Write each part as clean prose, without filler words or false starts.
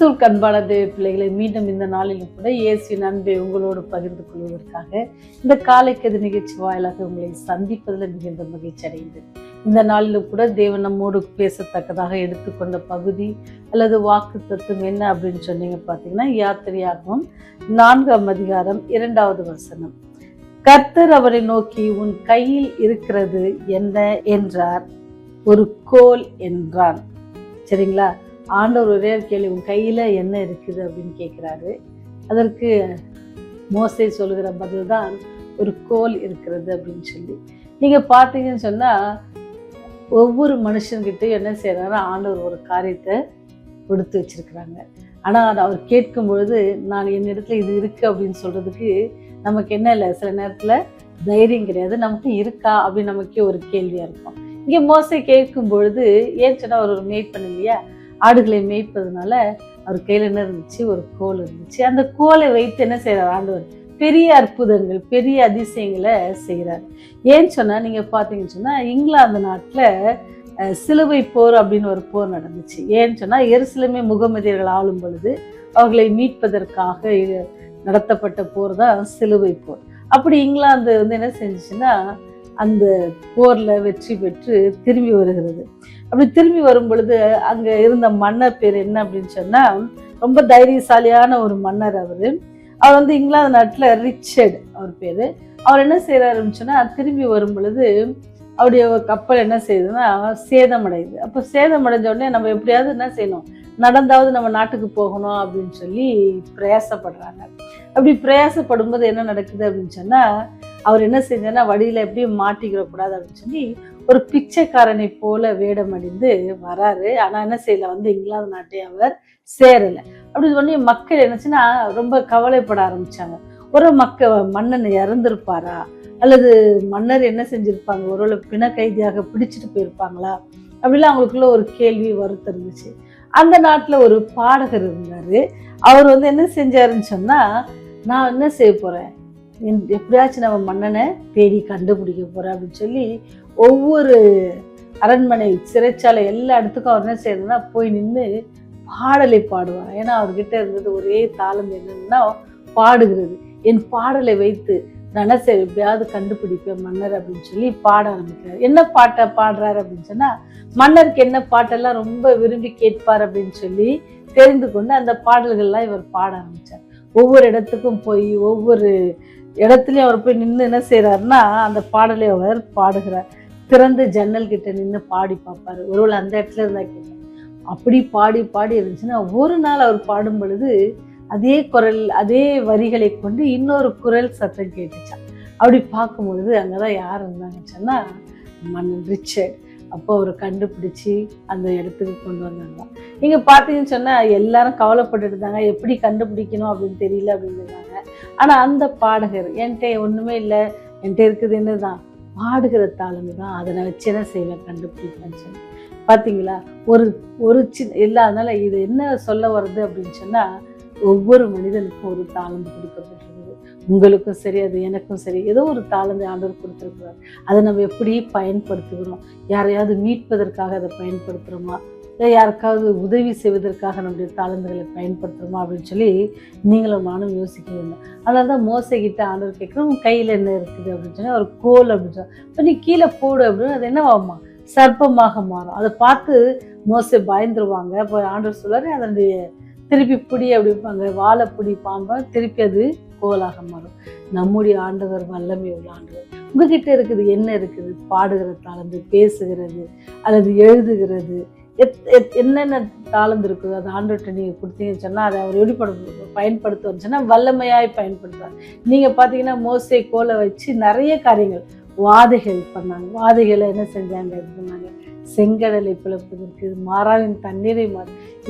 கிறிஸ்துவுக்கு அன்பான தேவ பிள்ளைகளை, மீண்டும் இந்த நாளிலும் கூட இயேசுவின் அன்பை உங்களோடு பகிர்ந்து கொள்வதற்காக இந்த காலைக்கதிர் நிகழ்ச்சி வாயிலாக உங்களை சந்திப்பதில் மிகுந்த மகிழ்ச்சி அடைந்தேன். இந்த நாளிலும் கூட தேவன் நம்மோடு பேசத்தக்கதாக எடுத்துக்கொண்ட பகுதி அல்லது வாக்கு தத்துவம் என்ன அப்படின்னு சொன்னீங்க பார்த்தீங்கன்னா, யாத்திரையாகவும் 4ஆம் அதிகாரம் 2வது வசனம். கர்த்தர் அவரை நோக்கி, உன் கையில் இருக்கிறது என்ன என்றார். ஒரு கோல் என்றான். சரிங்களா? ஆண்டவர் ஒரே கேள்வி, உன் கையில் என்ன இருக்குது அப்படின்னு கேட்குறாரு. அதற்கு மோசே சொல்லுகிற பதில் தான் ஒரு கோல் இருக்கிறது அப்படின்னு சொல்லி. நீங்கள் பார்த்தீங்கன்னு சொன்னால், ஒவ்வொரு மனுஷன்கிட்டையும் என்ன செய்கிறாரு, ஆண்டவர் ஒரு காரியத்தை கொடுத்து வச்சிருக்கிறாங்க. ஆனால் அவர் கேட்கும் பொழுது, நான் என்னிடத்துல இது இருக்குது அப்படின்னு சொல்கிறதுக்கு நமக்கு என்ன இல்லை, சில நேரத்தில் தைரியம் கிடையாது. நமக்கு இருக்கா அப்படின்னு நமக்கே ஒரு கேள்வியாக இருக்கும். இங்கே மோசே கேட்கும் பொழுது, ஏன்னு சொன்னால் அவர் ஒரு மேய்ப்பன் இல்லையா, ஆடுகளை மேய்ப்பதுனால அவர் கையில் என்ன இருந்துச்சு, ஒரு கோல் இருந்துச்சு. அந்த கோலை வைத்து என்ன செய்கிறார் ஆண்டவர், பெரிய அற்புதங்கள் பெரிய அதிசயங்களை செய்கிறார். ஏன்னு சொன்னால், நீங்கள் பார்த்தீங்கன்னு சொன்னால், இங்கிலாந்து நாட்டில் சிலுவை போர் அப்படின்னு ஒரு போர் நடந்துச்சு. ஏன்னு சொன்னால், எருசலேமை முகமதியர்கள் ஆளும் பொழுது அவர்களை மீட்பதற்காக நடத்தப்பட்ட போர் தான் சிலுவை போர். அப்படி இங்கிலாந்து என்ன செஞ்சுச்சுன்னா, அந்த போர்ல வெற்றி பெற்று திரும்பி வருகிறது. அப்படி திரும்பி வரும் பொழுது அங்க இருந்த மன்னர் பேர் என்ன அப்படின்னு சொன்னா, ரொம்ப தைரியசாலியான ஒரு மன்னர். அவர் இங்கிலாந்து நாட்டுல ரிச்சர்ட் அவர் பேரு. அவர் என்ன செய்யறாருன்னு சொன்னா, திரும்பி வரும் பொழுது அவருடைய கப்பல் என்ன செய்யுதுன்னா சேதமடையுது. அப்போ சேதமடைஞ்ச உடனே நம்ம எப்படியாவது என்ன செய்யணும், நடந்தாவது நம்ம நாட்டுக்கு போகணும் அப்படின்னு சொல்லி பிரயாசப்படுறாங்க. அப்படி பிரயாசப்படும்போது என்ன நடக்குது அப்படின்னு சொன்னா, அவர் என்ன செஞ்சார்னா, வழியில எப்படியும் மாட்டிக்கிறக்கூடாது அப்படின்னு சொல்லி ஒரு பிச்சைக்காரனை போல வேடம் அணிந்து வராரு. ஆனா என்ன செய்யல, இங்கிலாந்து நாட்டை அவர் சேரலை. அப்படி சொல்லி மக்கள் என்னச்சுன்னா ரொம்ப கவலைப்பட ஆரம்பிச்சாங்க. ஒரு மன்னன் இறந்திருப்பாரா, அல்லது மன்னர் என்ன செஞ்சிருப்பாங்க, ஒருவேளை பிண கைதியாக பிடிச்சிட்டு போயிருப்பாங்களா அப்படிலாம் அவங்களுக்குள்ள ஒரு கேள்வி வருத்தம் இருந்துச்சு. அந்த நாட்டுல ஒரு பாடகர் இருந்தாரு. அவர் என்ன செஞ்சாருன்னு சொன்னா, நான் என்ன செய்ய போறேன், எப்படியாச்சும் நம்ம மன்னனை தேடி கண்டுபிடிக்க போறேன் அப்படின்னு சொல்லி ஒவ்வொரு அரண்மனை, சிறைச்சாலை எல்லா இடத்துக்கும் அவர் என்ன செய்யறதுன்னா போய் நின்று பாடலை பாடுவார். ஏன்னா அவர்கிட்ட இருந்தது ஒரே தாளம் என்னன்னா பாடுகிறது. என் பாடலை வைத்து நான் எப்படியாவது கண்டுபிடிப்பேன் மன்னர் அப்படின்னு சொல்லி பாட ஆரம்பிக்கிறார். என்ன பாட்டை பாடுறாரு அப்படின்னு சொன்னா, மன்னருக்கு என்ன பாட்டெல்லாம் ரொம்ப விரும்பி கேட்பார் அப்படின்னு சொல்லி தெரிந்து கொண்டு அந்த பாடல்கள்லாம் இவர் பாட ஆரம்பிச்சார். ஒவ்வொரு இடத்துக்கும் போய் ஒவ்வொரு இடத்துலயும் அவர் போய் நின்று என்ன செய்யறாருன்னா, அந்த பாடலை அவர் பாடுகிறார். திறந்து ஜன்னல் கிட்ட நின்று பாடி பார்ப்பாரு, ஒருவேளை அந்த இடத்துல இருந்தா கேட்பார். அப்படி பாடி பாடி இருந்துச்சுன்னா, ஒரு நாள் அவர் பாடும் பொழுது அதே குரல் அதே வரிகளை கொண்டு இன்னொரு குரல் சத்தம் கேட்டுச்சான். அப்படி பார்க்கும்பொழுது அங்கதான் யார் இருந்தாங்கன்னு சொன்னா, மன்னன் ரிச்சர்ட். அப்போ அவரை கண்டுபிடிச்சி அந்த இடத்துக்கு கொண்டு வந்தாங்க. நீங்க பார்த்தீங்கன்னு சொன்னா, எல்லாரும் கவலைப்பட்டு இருந்தாங்க, எப்படி கண்டுபிடிக்கணும் அப்படின்னு தெரியல அப்படிங்கிறாங்க. ஆனா அந்த பாடகர், என்கிட்ட ஒண்ணுமே இல்லை, என்கிட்ட இருக்குது என்னதான் பாடுகிற தாளம் தான், அதை நான் வச்சு என்ன செய்வேன், கண்டுபிடிப்பேன்னு சொல்லி. பார்த்தீங்களா, ஒரு சின்ன இல்லை. அதனால இது என்ன சொல்ல வருது அப்படின்னு சொன்னா, ஒவ்வொரு மனிதனுக்கும் ஒரு தாளந்து கொடுக்கப்பட்டிருக்குது. உங்களுக்கும் சரி, அது எனக்கும் சரி, ஏதோ ஒரு தாளந்து ஆண்டவர் கொடுத்துருக்கிறார். அதை நம்ம எப்படி பயன்படுத்துகிறோம், யாரையாவது மீட்பதற்காக அதை பயன்படுத்துகிறோமா, இல்லை யாருக்காவது உதவி செய்வதற்காக நம்முடைய தாளந்துகளை பயன்படுத்துகிறோமா அப்படின்னு சொல்லி நீங்களும் நானும் யோசிக்க வேண்டும். அதனால தான் மோசைக்கிட்ட ஆண்டவர் கேட்குறோம், உன் கையில் என்ன இருக்குது அப்படின்னு சொன்னால் ஒரு கோல் அப்படின்னு சொன்னால், இப்போ நீ கீழே போடு அப்படின்னு அது என்னவாகுமா, சர்ப்பமாக மாறும். அதை பார்த்து மோசை பயந்துருவாங்க. இப்போ ஆண்டவர் சொல்றாரு, அதனுடைய திருப்பி பிடி அப்படிப்பாங்க, வாழை பிடி பாம்பை, திருப்பி அது கோலாக மாறும். நம்முடைய ஆண்டவர் வல்லமை உள்ள ஆண்டவர். உங்ககிட்ட இருக்குது என்ன இருக்குது, பாடுகிற தாளந்து, பேசுகிறது அல்லது எழுதுகிறது, என்னென்ன தாளந்து இருக்குது, அது ஆண்டவர்கிட்ட நீங்கள் கொடுத்தீங்கன்னு சொன்னால் அதை அவர் எப்படி பயன்படுத்துவார்னு சொன்னால் வல்லமையாய் பயன்படுத்துவார். நீங்கள் பார்த்தீங்கன்னா மோசே கோலை வச்சு நிறைய காரியங்கள், வாதைகள் பண்ணாங்க. வாதைகளை என்ன செஞ்சாங்க, இது பண்ணாங்க, செங்கடலை பிளப்பதற்கு, மாறாவின் தண்ணீரை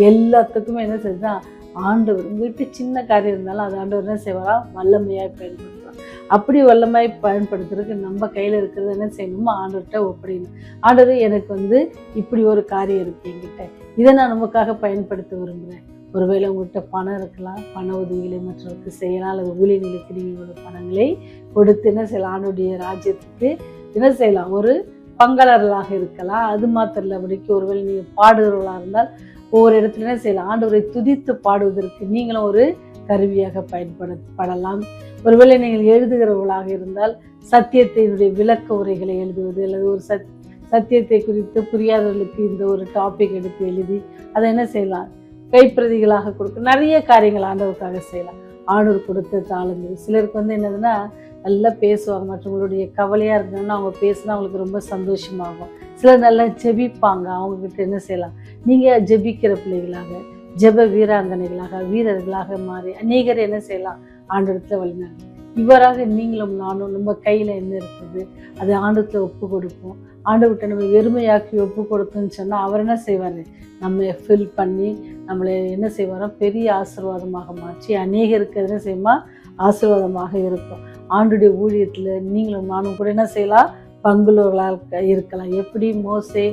எல்லாத்துக்குமே என்ன செஞ்சால் ஆண்டவர். உங்கள்கிட்ட சின்ன காரியம் இருந்தாலும் அது ஆண்டவர் என்ன செய்வாரா, வல்லமையாய் பயன்படுத்துவார். அப்படி வல்லமாய் பயன்படுத்துறதுக்கு நம்ம கையில் இருக்கிறது என்ன செய்யணுமோ ஆண்டவர்கிட்ட ஒப்படையணும். ஆண்டவர், எனக்கு இப்படி ஒரு காரியம் இருக்குது என்கிட்ட, இதை நான் நமக்காக பயன்படுத்த விரும்புகிறேன். ஒருவேளை உங்கள்கிட்ட பணம் இருக்கலாம், பண உதவிகளை மற்றவருக்கு செய்யலாம், அல்லது ஊழியர்களுக்கு நீங்களோட பணங்களை கொடுத்து என்ன செய்யலாம், ஆண்டவருடைய ராஜ்யத்துக்கு என்ன செய்யலாம், ஒரு பங்காளர்களாக இருக்கலாம். அது மாத்திரம் இல்லை, அப்படிக்கு ஒருவேளை நீங்கள் பாடுகிறவர்களாக இருந்தால் ஒவ்வொரு இடத்துல என்ன செய்யலாம், ஆண்டவரை துதித்து பாடுவதற்கு நீங்களும் ஒரு கருவியாக பயன்படலாம். ஒருவேளை நீங்கள் எழுதுகிறவர்களாக இருந்தால் சத்தியத்தினுடைய விளக்க உரைகளை எழுதுவது, அல்லது ஒரு சத்தியத்தை குறித்து புரியாதவர்களுக்கு இந்த ஒரு டாபிக் எடுத்து எழுதி அதை என்ன செய்யலாம், கைப்பிரதிகளாக கொடுக்க, நிறைய காரியங்கள் ஆண்டவருக்காக செய்யலாம். ஆண்டவர் கொடுத்த தாளந்து. சிலருக்கு என்னதுன்னா நல்லா பேசுவாங்க, மற்றவங்களுடைய கவலையாக இருந்ததுன்னா அவங்க பேசினா அவங்களுக்கு ரொம்ப சந்தோஷமாகும். சிலர் நல்லா ஜெபிப்பாங்க, அவங்கக்கிட்ட என்ன செய்யலாம், நீங்கள் ஜெபிக்கிற பிள்ளைகளாக, ஜெப வீராங்கனைகளாக, வீரர்களாக மாறி அநேகரை என்ன செய்யலாம், ஆண்டவரத்தில் வழிநாடு. இவராக நீங்களும் நானும் நம்ம கையில் என்ன இருக்குது அதை ஆண்டவத்தில் ஒப்பு கொடுப்போம். ஆண்டவர்கிட்ட நம்ம வெறுமையாக்கி ஒப்பு கொடுத்தோன்னு சொன்னால் அவர் என்ன செய்வார், நம்ம ஃபில் பண்ணி நம்மளை என்ன செய்வாரோ பெரிய ஆசீர்வாதமாக மாற்றி அநேகருக்கு என்ன செய்யுமா, ஆசீர்வாதமாக இருக்கும். ஆண்டுடைய ஊழியத்தில் நீங்களும் நானும் கூட என்ன செய்யலாம், பங்குள்ளவர்களாக இருக்கலாம். எப்படி மோசே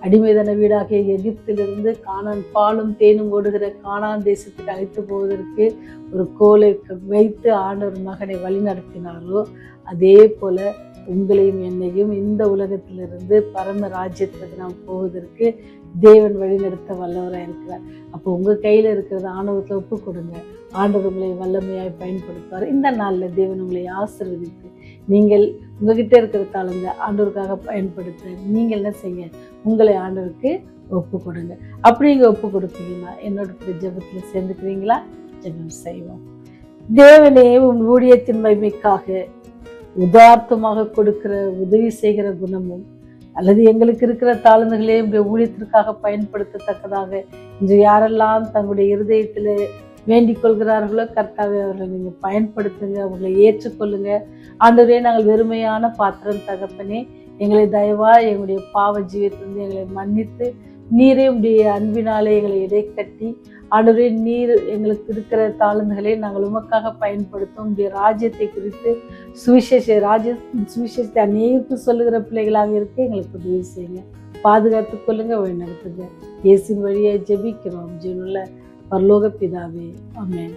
அடிமைதன வீடாகிய எகிப்திலிருந்து கானான் பாலும் தேனும் ஓடுகிற கானான் தேசத்துக்கு அழைத்து போவதற்கு ஒரு கோலை வைத்து ஆண்டவர் மகனை வழி நடத்தினாரோ, அதே போல உங்களையும் என்னையும் இந்த உலகத்திலிருந்து பரம ராஜ்யத்துக்கு நாம் போவதற்கு தேவன் வழி நடத்த வல்லவராக இருக்கிறார். அப்போ உங்கள் கையில் இருக்கிறத ஆண்டவத்தில் ஒப்பு கொடுங்க. ஆண்டவர் உங்களை வல்லமையாய் பயன்படுத்துவார். இந்த நாளில் தேவன் உங்களை ஆசீர்வதித்து நீங்கள் உங்ககிட்ட இருக்கிற தாளந்த ஆண்டவருக்காக பயன்படுத்த நீங்கள் என்ன செய்ய, உங்களை ஆண்டவருக்கு ஒப்பு கொடுங்க. அப்படி நீங்கள் ஒப்பு கொடுத்தீங்கன்னா என்னோட ஜெபத்தில் சேர்ந்துக்கிறீங்களா? ஜெபம் செய்வோம். தேவனே, உன் ஊழியத்தின் மகிமைக்காக உதார்த்தமாக கொடுக்கிற உதவி செய்கிற குணமும் அல்லது எங்களுக்கு இருக்கிற தாளந்துகளே உங்களுடைய ஊழியத்திற்காக பயன்படுத்தத்தக்கதாக இன்று யாரெல்லாம் தங்களுடைய இருதயத்தில் வேண்டிக் கொள்கிறார்களோ கர்த்தாவே அவர்களை நீங்கள் பயன்படுத்துங்க, அவர்களை ஏற்றுக்கொள்ளுங்க. ஆண்டவரே, நாங்கள் வெறுமையான பாத்திரம் தகப்பனே, எங்களை தயவா எங்களுடைய பாவ ஜீவியத்திலிருந்து எங்களை மன்னித்து நீரே உடைய அன்பினாலே எங்களை இடைக்கட்டி ஆண்டவரே, நீர் எங்களுக்கு இருக்கிற தாளந்துகளை நாங்கள் உமக்காக பயன்படுத்தும். உடைய ராஜ்யத்தை குறித்து சுவிசேஷத்தை அநேகருக்கு சொல்லுகிற பிள்ளைகளாக இருக்க எங்களுக்கு உதவி செய்யுங்க, பாதுகாத்து கொள்ளுங்க, வழி நடத்துங்க. இயேசுவின் வழியை ஜெபிக்கிறோம் ஜீவனுள்ள பரலோக பிதாவே, ஆமென்.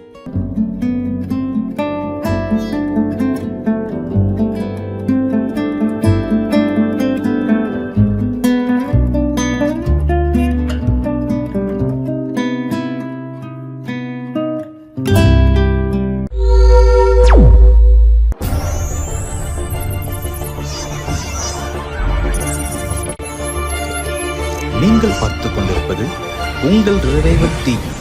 நீங்கள் பார்த்துக் கொண்டிருப்பது உங்கள் ரிவைவல் டிவி.